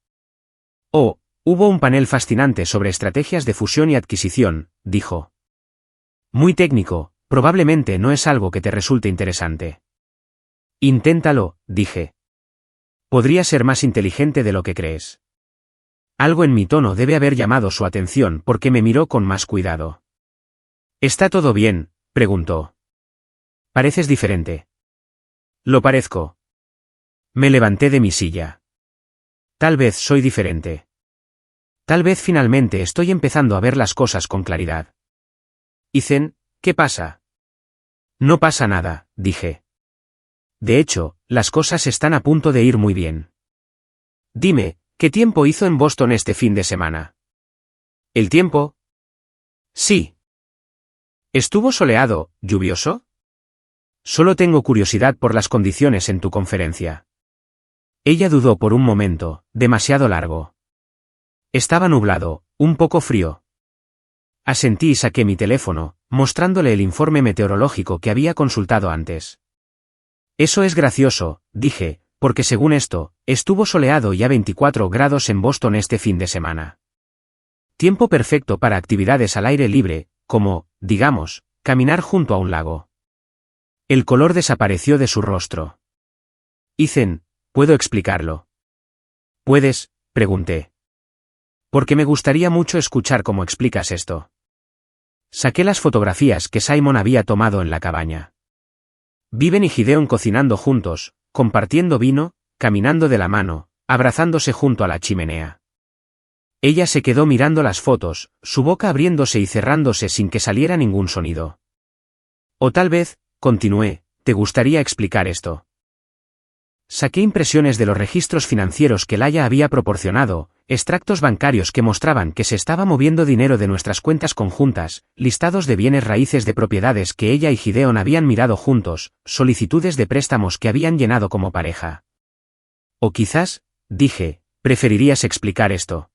Oh, hubo un panel fascinante sobre estrategias de fusión y adquisición, dijo. Muy técnico, probablemente no es algo que te resulte interesante. Inténtalo, dije. Podría ser más inteligente de lo que crees. Algo en mi tono debe haber llamado su atención porque me miró con más cuidado. ¿Está todo bien?, preguntó. Pareces diferente. Lo parezco. Me levanté de mi silla. Tal vez soy diferente. Tal vez finalmente estoy empezando a ver las cosas con claridad. Ethan, ¿qué pasa? No pasa nada, dije. De hecho, las cosas están a punto de ir muy bien. Dime, ¿qué tiempo hizo en Boston este fin de semana? ¿El tiempo? Sí. ¿Estuvo soleado, lluvioso? Solo tengo curiosidad por las condiciones en tu conferencia. Ella dudó por un momento, demasiado largo. Estaba nublado, un poco frío. Asentí y saqué mi teléfono, mostrándole el informe meteorológico que había consultado antes. Eso es gracioso, dije, porque según esto, estuvo soleado y a 24 grados en Boston este fin de semana. Tiempo perfecto para actividades al aire libre, como, digamos, caminar junto a un lago. El color desapareció de su rostro. Ethan, ¿puedo explicarlo? ¿Puedes?, pregunté. Porque me gustaría mucho escuchar cómo explicas esto. Saqué las fotografías que Simon había tomado en la cabaña. Viven y Gideon cocinando juntos, compartiendo vino, caminando de la mano, abrazándose junto a la chimenea. Ella se quedó mirando las fotos, su boca abriéndose y cerrándose sin que saliera ningún sonido. O tal vez, continué, ¿te gustaría explicar esto? Saqué impresiones de los registros financieros que Laia había proporcionado, extractos bancarios que mostraban que se estaba moviendo dinero de nuestras cuentas conjuntas, listados de bienes raíces de propiedades que ella y Gideon habían mirado juntos, solicitudes de préstamos que habían llenado como pareja. O quizás, dije, preferirías explicar esto.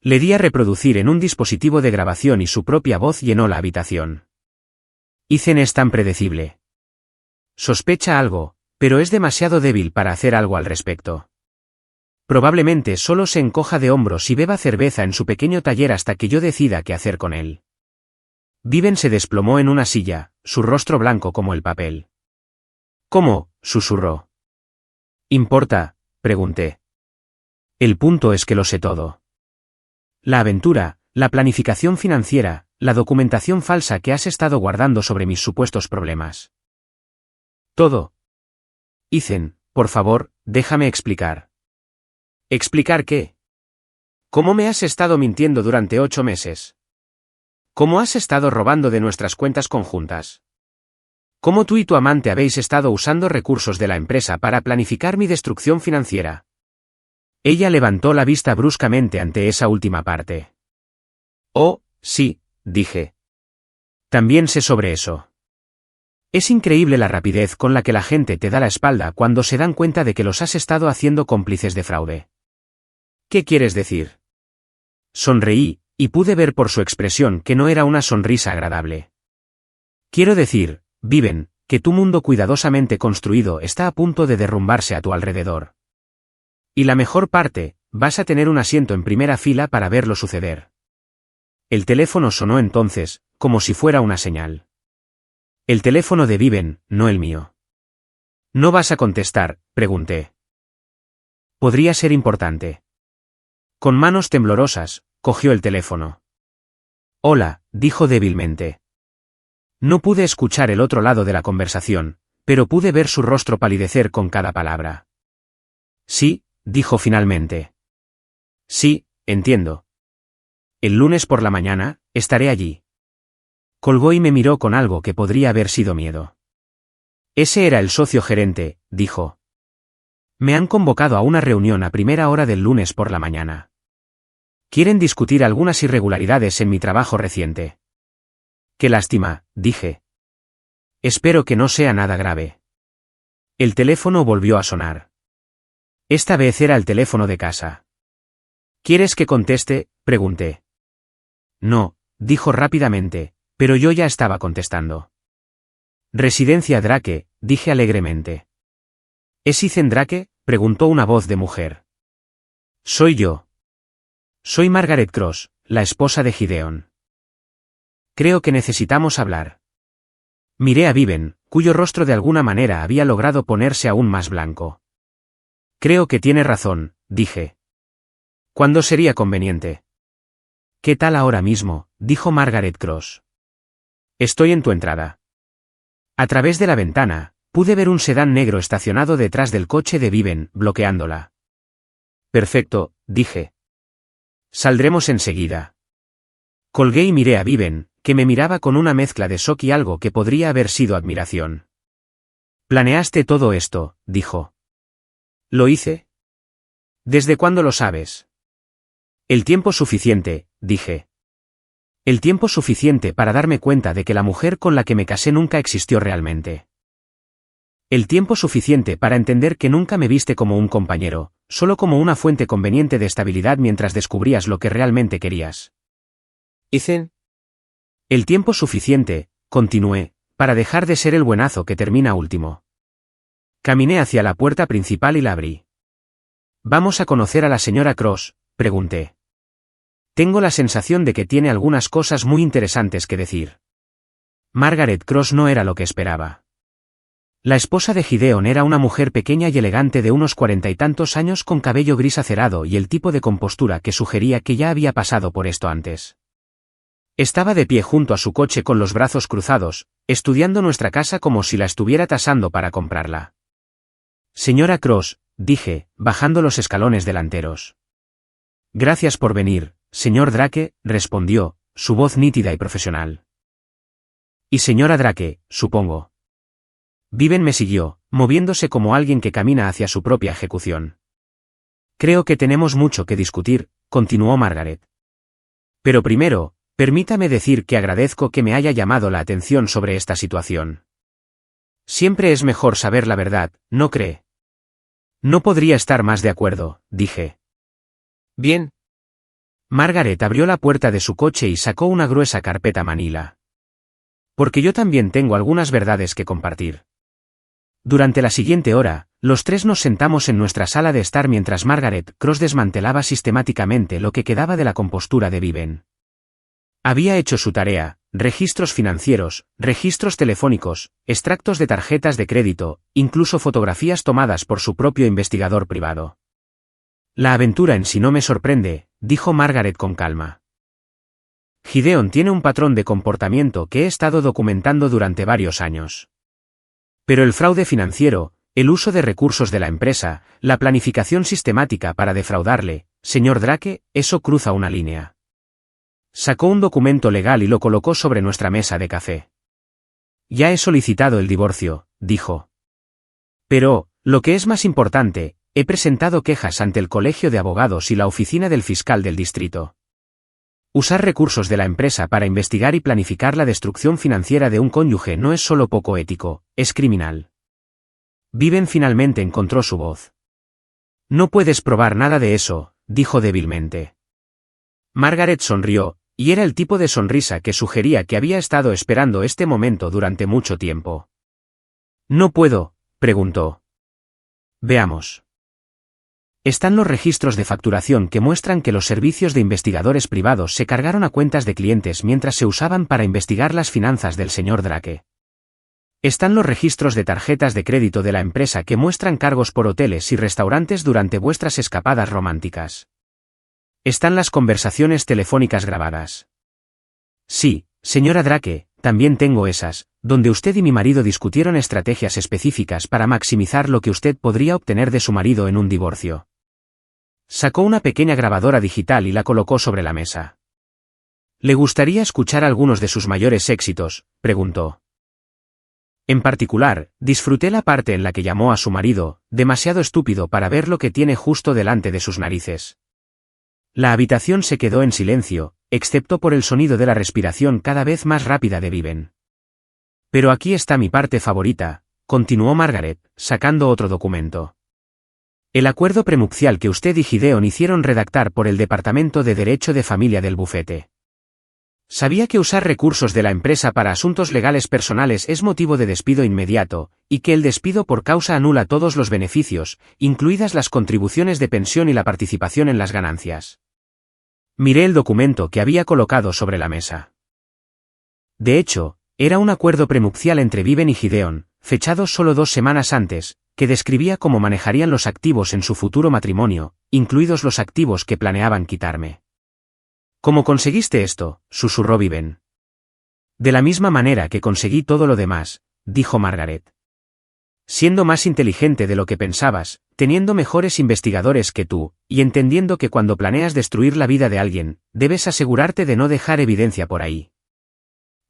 Le di a reproducir en un dispositivo de grabación y su propia voz llenó la habitación. Ethan es tan predecible. Sospecha algo, pero es demasiado débil para hacer algo al respecto. Probablemente solo se encoja de hombros y beba cerveza en su pequeño taller hasta que yo decida qué hacer con él. Viven se desplomó en una silla, su rostro blanco como el papel. ¿Cómo?, susurró. ¿Importa?, pregunté. El punto es que lo sé todo. La aventura, la planificación financiera, la documentación falsa que has estado guardando sobre mis supuestos problemas. Todo. Ethan, por favor, déjame explicar. ¿Explicar qué? ¿Cómo me has estado mintiendo durante 8 meses? ¿Cómo has estado robando de nuestras cuentas conjuntas? ¿Cómo tú y tu amante habéis estado usando recursos de la empresa para planificar mi destrucción financiera? Ella levantó la vista bruscamente ante esa última parte. Oh, sí, dije. También sé sobre eso. Es increíble la rapidez con la que la gente te da la espalda cuando se dan cuenta de que los has estado haciendo cómplices de fraude. ¿Qué quieres decir? Sonreí, y pude ver por su expresión que no era una sonrisa agradable. Quiero decir, Viven, que tu mundo cuidadosamente construido está a punto de derrumbarse a tu alrededor. Y la mejor parte, vas a tener un asiento en primera fila para verlo suceder. El teléfono sonó entonces, como si fuera una señal. El teléfono de Viven, no el mío. ¿No vas a contestar?, pregunté. Podría ser importante. Con manos temblorosas, cogió el teléfono. Hola, dijo débilmente. No pude escuchar el otro lado de la conversación, pero pude ver su rostro palidecer con cada palabra. Sí, dijo finalmente. Sí, entiendo. El lunes por la mañana, estaré allí. Colgó y me miró con algo que podría haber sido miedo. Ese era el socio gerente, dijo. Me han convocado a una reunión a primera hora del lunes por la mañana. Quieren discutir algunas irregularidades en mi trabajo reciente. Qué lástima, dije. Espero que no sea nada grave. El teléfono volvió a sonar. Esta vez era el teléfono de casa. ¿Quieres que conteste?, pregunté. No, dijo rápidamente, pero yo ya estaba contestando. Residencia Drake, dije alegremente. ¿Es Ethan Drake?, preguntó una voz de mujer. Soy yo. Soy Margaret Cross, la esposa de Gideon. Creo que necesitamos hablar. Miré a Viven, cuyo rostro de alguna manera había logrado ponerse aún más blanco. Creo que tiene razón, dije. ¿Cuándo sería conveniente? ¿Qué tal ahora mismo?, dijo Margaret Cross. Estoy en tu entrada. A través de la ventana, pude ver un sedán negro estacionado detrás del coche de Viven, bloqueándola. Perfecto, dije. Saldremos enseguida. Colgué y miré a Viven, que me miraba con una mezcla de shock y algo que podría haber sido admiración. Planeaste todo esto, dijo. ¿Lo hice? ¿Desde cuándo lo sabes? El tiempo suficiente, dije. El tiempo suficiente para darme cuenta de que la mujer con la que me casé nunca existió realmente. El tiempo suficiente para entender que nunca me viste como un compañero, solo como una fuente conveniente de estabilidad mientras descubrías lo que realmente querías. Ethan. El tiempo suficiente, continué, para dejar de ser el buenazo que termina último. Caminé hacia la puerta principal y la abrí. ¿Vamos a conocer a la señora Cross?, pregunté. Tengo la sensación de que tiene algunas cosas muy interesantes que decir. Margaret Cross no era lo que esperaba. La esposa de Gideon era una mujer pequeña y elegante de unos 40 y tantos años con cabello gris acerado y el tipo de compostura que sugería que ya había pasado por esto antes. Estaba de pie junto a su coche con los brazos cruzados, estudiando nuestra casa como si la estuviera tasando para comprarla. Señora Cross, dije, bajando los escalones delanteros. Gracias por venir, señor Drake, respondió, su voz nítida y profesional. Y señora Drake, supongo. Viven me siguió, moviéndose como alguien que camina hacia su propia ejecución. Creo que tenemos mucho que discutir, continuó Margaret. Pero primero, permítame decir que agradezco que me haya llamado la atención sobre esta situación. Siempre es mejor saber la verdad, ¿no cree? No podría estar más de acuerdo, dije. Bien. Margaret abrió la puerta de su coche y sacó una gruesa carpeta manila. Porque yo también tengo algunas verdades que compartir. Durante la siguiente hora, los tres nos sentamos en nuestra sala de estar mientras Margaret Cross desmantelaba sistemáticamente lo que quedaba de la compostura de Viven. Había hecho su tarea: registros financieros, registros telefónicos, extractos de tarjetas de crédito, incluso fotografías tomadas por su propio investigador privado. La aventura en sí no me sorprende, dijo Margaret con calma. Gideon tiene un patrón de comportamiento que he estado documentando durante varios años. Pero el fraude financiero, el uso de recursos de la empresa, la planificación sistemática para defraudarle, señor Drake, eso cruza una línea. Sacó un documento legal y lo colocó sobre nuestra mesa de café. Ya he solicitado el divorcio, dijo. Pero, lo que es más importante, he presentado quejas ante el Colegio de Abogados y la oficina del fiscal del distrito. Usar recursos de la empresa para investigar y planificar la destrucción financiera de un cónyuge no es solo poco ético, es criminal. Viven finalmente encontró su voz. No puedes probar nada de eso, dijo débilmente. Margaret sonrió, y era el tipo de sonrisa que sugería que había estado esperando este momento durante mucho tiempo. ¿No puedo?, preguntó. Veamos. Están los registros de facturación que muestran que los servicios de investigadores privados se cargaron a cuentas de clientes mientras se usaban para investigar las finanzas del señor Drake. Están los registros de tarjetas de crédito de la empresa que muestran cargos por hoteles y restaurantes durante vuestras escapadas románticas. Están las conversaciones telefónicas grabadas. Sí, señora Drake, también tengo esas, donde usted y mi marido discutieron estrategias específicas para maximizar lo que usted podría obtener de su marido en un divorcio. Sacó una pequeña grabadora digital y la colocó sobre la mesa. ¿Le gustaría escuchar algunos de sus mayores éxitos?, preguntó. En particular, disfruté la parte en la que llamó a su marido, demasiado estúpido para ver lo que tiene justo delante de sus narices. La habitación se quedó en silencio, excepto por el sonido de la respiración cada vez más rápida de Viven. Pero aquí está mi parte favorita, continuó Margaret, sacando otro documento. El acuerdo prenupcial que usted y Gideon hicieron redactar por el Departamento de Derecho de Familia del bufete. Sabía que usar recursos de la empresa para asuntos legales personales es motivo de despido inmediato, y que el despido por causa anula todos los beneficios, incluidas las contribuciones de pensión y la participación en las ganancias. Miré el documento que había colocado sobre la mesa. De hecho, era un acuerdo prenupcial entre Viven y Gideon, fechado solo 2 semanas antes, que describía cómo manejarían los activos en su futuro matrimonio, incluidos los activos que planeaban quitarme. ¿Cómo conseguiste esto?, susurró Viven. De la misma manera que conseguí todo lo demás, dijo Margaret. Siendo más inteligente de lo que pensabas, teniendo mejores investigadores que tú, y entendiendo que cuando planeas destruir la vida de alguien, debes asegurarte de no dejar evidencia por ahí.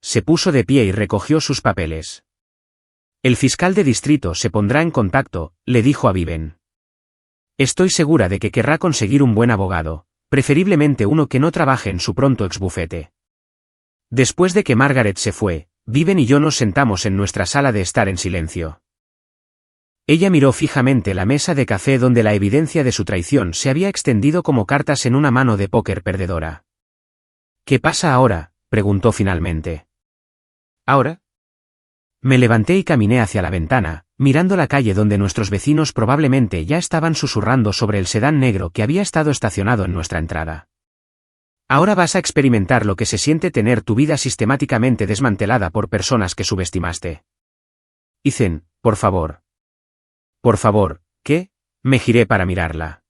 Se puso de pie y recogió sus papeles. El fiscal de distrito se pondrá en contacto, le dijo a Viven. Estoy segura de que querrá conseguir un buen abogado, preferiblemente uno que no trabaje en su pronto exbufete. Después de que Margaret se fue, Viven y yo nos sentamos en nuestra sala de estar en silencio. Ella miró fijamente la mesa de café donde la evidencia de su traición se había extendido como cartas en una mano de póker perdedora. ¿Qué pasa ahora?, preguntó finalmente. ¿Ahora? Me levanté y caminé hacia la ventana, mirando la calle donde nuestros vecinos probablemente ya estaban susurrando sobre el sedán negro que había estado estacionado en nuestra entrada. Ahora vas a experimentar lo que se siente tener tu vida sistemáticamente desmantelada por personas que subestimaste. Ethan, por favor. Por favor, ¿qué? Me giré para mirarla.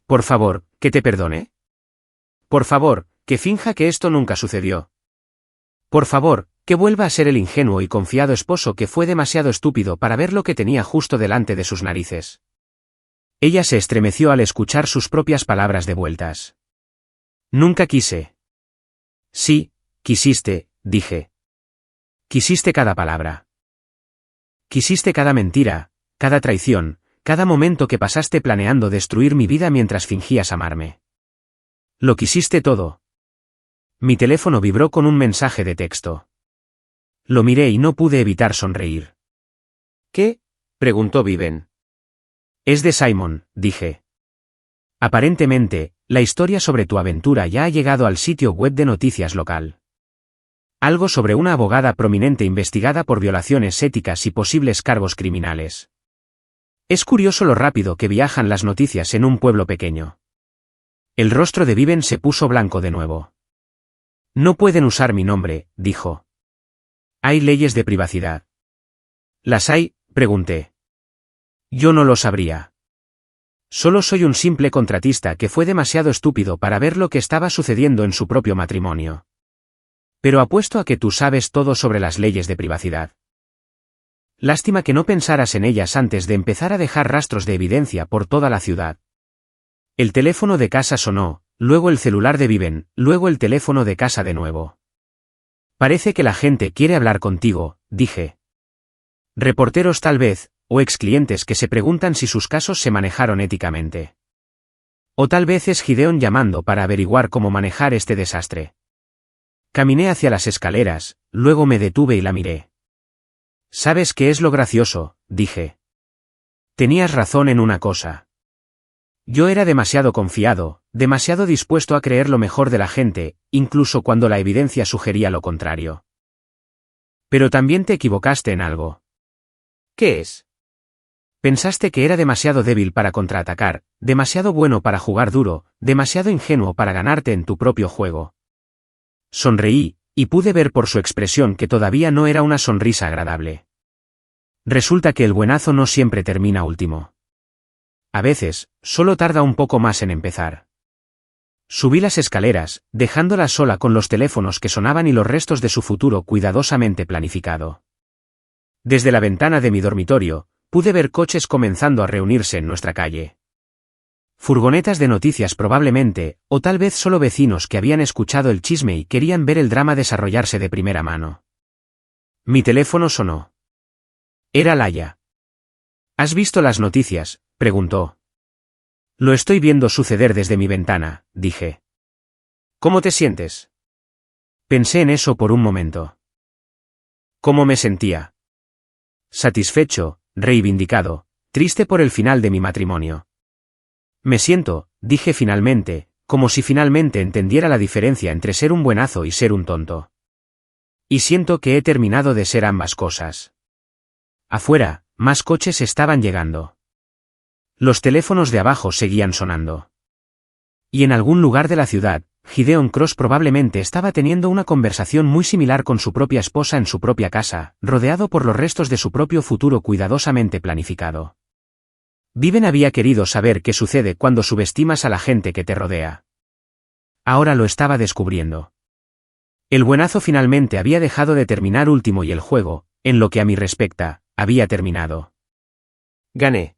Por favor, que te perdone. Por favor, que finja que esto nunca sucedió. Por favor, que vuelva a ser el ingenuo y confiado esposo que fue demasiado estúpido para ver lo que tenía justo delante de sus narices. Ella se estremeció al escuchar sus propias palabras devueltas. Nunca quise. Sí, quisiste, dije. Quisiste cada palabra. Quisiste cada mentira, cada traición, cada momento que pasaste planeando destruir mi vida mientras fingías amarme. Lo quisiste todo. Mi teléfono vibró con un mensaje de texto. Lo miré y no pude evitar sonreír. ¿Qué?, preguntó Viven. Es de Simon, dije. Aparentemente, la historia sobre tu aventura ya ha llegado al sitio web de noticias local. Algo sobre una abogada prominente investigada por violaciones éticas y posibles cargos criminales. Es curioso lo rápido que viajan las noticias en un pueblo pequeño. El rostro de Viven se puso blanco de nuevo. No pueden usar mi nombre, dijo. Hay leyes de privacidad. ¿Las hay?, pregunté. Yo no lo sabría. Solo soy un simple contratista que fue demasiado estúpido para ver lo que estaba sucediendo en su propio matrimonio. Pero apuesto a que tú sabes todo sobre las leyes de privacidad. Lástima que no pensaras en ellas antes de empezar a dejar rastros de evidencia por toda la ciudad. El teléfono de casa sonó, luego el celular de Viven, luego el teléfono de casa de nuevo. Parece que la gente quiere hablar contigo, dije. Reporteros tal vez, o ex clientes que se preguntan si sus casos se manejaron éticamente. O tal vez es Gideon llamando para averiguar cómo manejar este desastre. Caminé hacia las escaleras, luego me detuve y la miré. ¿Sabes qué es lo gracioso?, dije. Tenías razón en una cosa. Yo era demasiado confiado, demasiado dispuesto a creer lo mejor de la gente, incluso cuando la evidencia sugería lo contrario. Pero también te equivocaste en algo. ¿Qué es? Pensaste que era demasiado débil para contraatacar, demasiado bueno para jugar duro, demasiado ingenuo para ganarte en tu propio juego. Sonreí, y pude ver por su expresión que todavía no era una sonrisa agradable. Resulta que el buenazo no siempre termina último. A veces, solo tarda un poco más en empezar. Subí las escaleras, dejándola sola con los teléfonos que sonaban y los restos de su futuro cuidadosamente planificado. Desde la ventana de mi dormitorio, pude ver coches comenzando a reunirse en nuestra calle. Furgonetas de noticias probablemente, o tal vez solo vecinos que habían escuchado el chisme y querían ver el drama desarrollarse de primera mano. Mi teléfono sonó. Era Laia. ¿Has visto las noticias?, preguntó. Lo estoy viendo suceder desde mi ventana, dije. ¿Cómo te sientes? Pensé en eso por un momento. ¿Cómo me sentía? Satisfecho, reivindicado, triste por el final de mi matrimonio. Me siento, dije finalmente, como si finalmente entendiera la diferencia entre ser un buenazo y ser un tonto. Y siento que he terminado de ser ambas cosas. Afuera, más coches estaban llegando. Los teléfonos de abajo seguían sonando. Y en algún lugar de la ciudad, Gideon Cross probablemente estaba teniendo una conversación muy similar con su propia esposa en su propia casa, rodeado por los restos de su propio futuro cuidadosamente planificado. Viven había querido saber qué sucede cuando subestimas a la gente que te rodea. Ahora lo estaba descubriendo. El buenazo finalmente había dejado de terminar último y el juego, en lo que a mí respecta, había terminado. Gané.